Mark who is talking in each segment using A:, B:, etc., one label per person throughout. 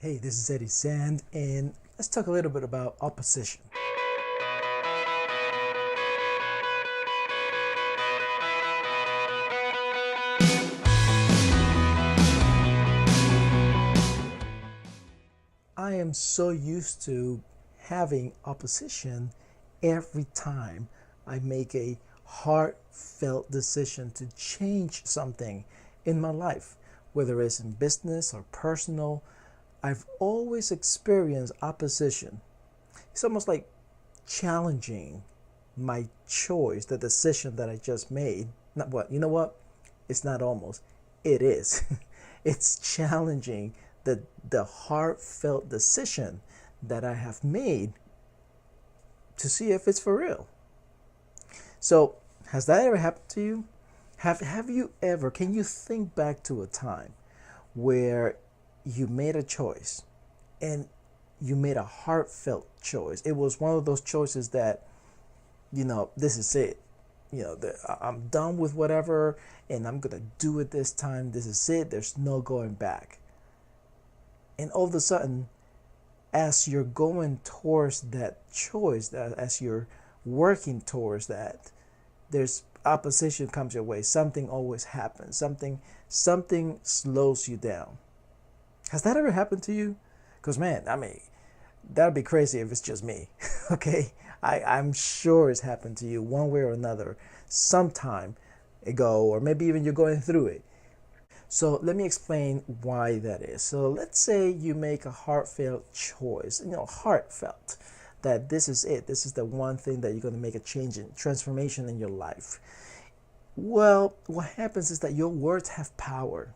A: Hey, this is Eddie Sand, and let's talk a little bit about opposition. I am so used to having opposition every time I make a heartfelt decision to change something in my life, whether it's in business or personal. I've always experienced opposition. It's almost like challenging my choice, the decision that I just made. Not what, you know what? It's not almost. It is. It's challenging the heartfelt decision that I have made to see if it's for real. So, has that ever happened to you? Have you ever, can you think back to a time where you made a choice and you made a heartfelt choice? It was one of those choices that, this is it. I'm done with whatever and I'm going to do it this time. This is it. There's no going back. And all of a sudden, as you're going towards that choice, as you're working towards that, there's opposition comes your way. Something always happens. Something slows you down. Has that ever happened to you? Because man, that'd be crazy if it's just me. Okay, I'm sure it's happened to you one way or another sometime ago, or maybe even you're going through it. So let me explain why that is. So let's say you make a heartfelt choice, heartfelt, that this is it. This is the one thing that you're going to make a change in, transformation in your life. Well, what happens is that your words have power.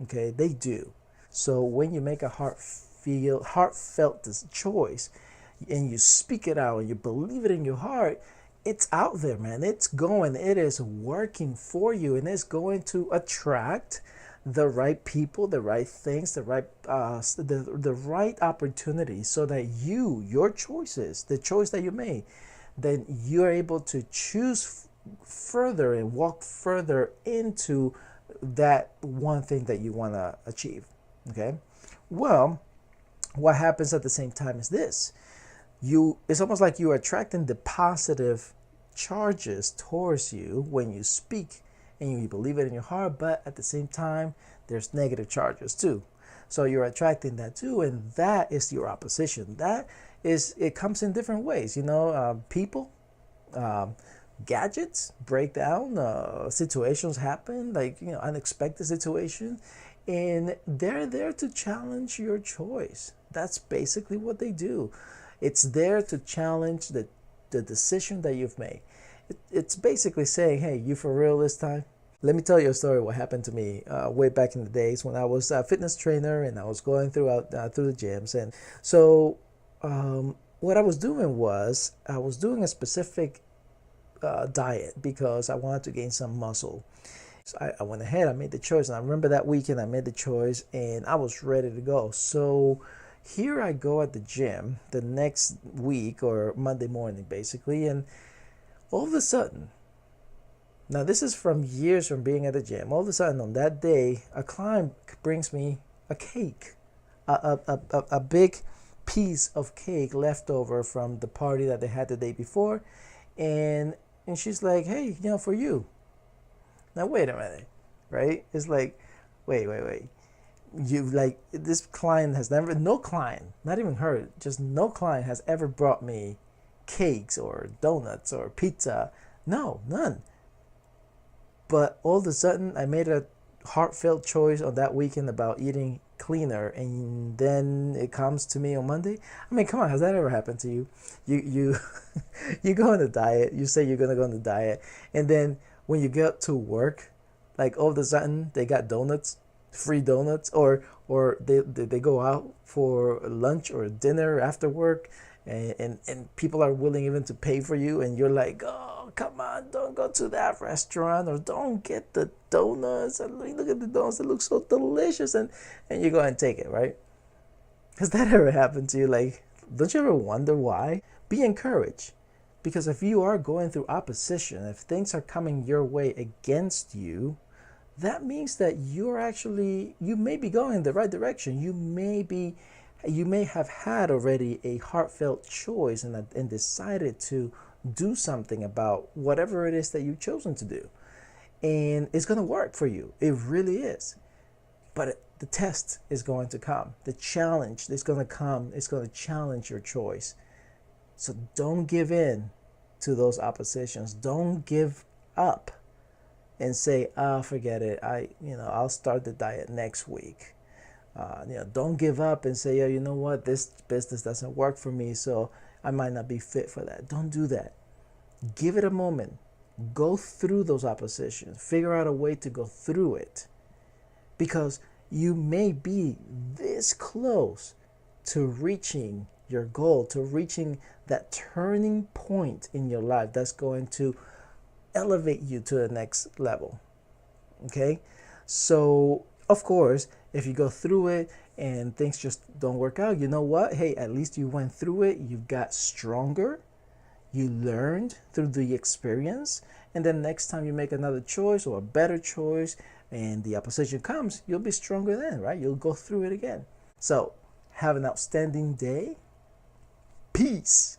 A: Okay, they do. So when you make a heartfelt choice and you speak it out and you believe it in your heart, it's out there, man. It's going, it is working for you, and it's going to attract the right people, the right things, the right opportunities, so that your choices, the choice that you made, then you're able to choose further and walk further into that one thing that you want to achieve. Okay, well, what happens at the same time is this: it's almost like you're attracting the positive charges towards you when you speak and you believe it in your heart, but at the same time there's negative charges too. So you're attracting that too, and that is your opposition. It comes in different ways. People, gadgets break down, situations happen, like unexpected situations, and they're there to challenge your choice. That's basically what they do. It's there to challenge the decision that you've made. It's basically saying, hey, you for real this time? Let me tell you a story what happened to me way back in the days when I was a fitness trainer and I was going through the gyms. And so what I was doing was I was doing a specific diet because I wanted to gain some muscle. So I went ahead, I made the choice, and I remember that weekend I made the choice and I was ready to go. So here I go at the gym the next week, or Monday morning basically, and all of a sudden, now this is from years from being at the gym, all of a sudden on that day, a client brings me a cake, a big piece of cake left over from the party that they had the day before, and she's like, hey, for you. Now wait a minute, right? It's like, wait. You, like, this client has never, no client, not even her, just no client has ever brought me cakes or donuts or pizza. No, none. But all of a sudden, I made a heartfelt choice on that weekend about eating cleaner, and then it comes to me on Monday. Come on, has that ever happened to you? You you go on a diet. You say you're gonna go on the diet, and then when you get to work, like all of a sudden they got donuts, free donuts, or they go out for lunch or dinner after work, and people are willing even to pay for you, and you're like, oh, come on, don't go to that restaurant, or don't get the donuts, and look at the donuts, they look so delicious, and you go and take it, right? Has that ever happened to you? Like, don't you ever wonder why? Be encouraged, because if you are going through opposition, if things are coming your way against you, that means that you may be going in the right direction. You may be You may have had already a heartfelt choice and decided to do something about whatever it is that you've chosen to do. And it's going to work for you. It really is. But the test is going to come. The challenge is going to come. It's going to challenge your choice. So don't give in to those oppositions. Don't give up and say, "Ah, forget it. I'll start the diet next week." Don't give up and say, "Yeah, you know what? This business doesn't work for me, so I might not be fit for that." Don't do that. Give it a moment. Go through those oppositions. Figure out a way to go through it, because you may be this close to reaching your goal, to reaching that turning point in your life that's going to elevate you to the next level. Okay? So, of course, if you go through it and things just don't work out, you know what? Hey, at least you went through it. You got stronger. You learned through the experience. And then next time you make another choice or a better choice and the opposition comes, you'll be stronger then, right? You'll go through it again. So, have an outstanding day. Peace.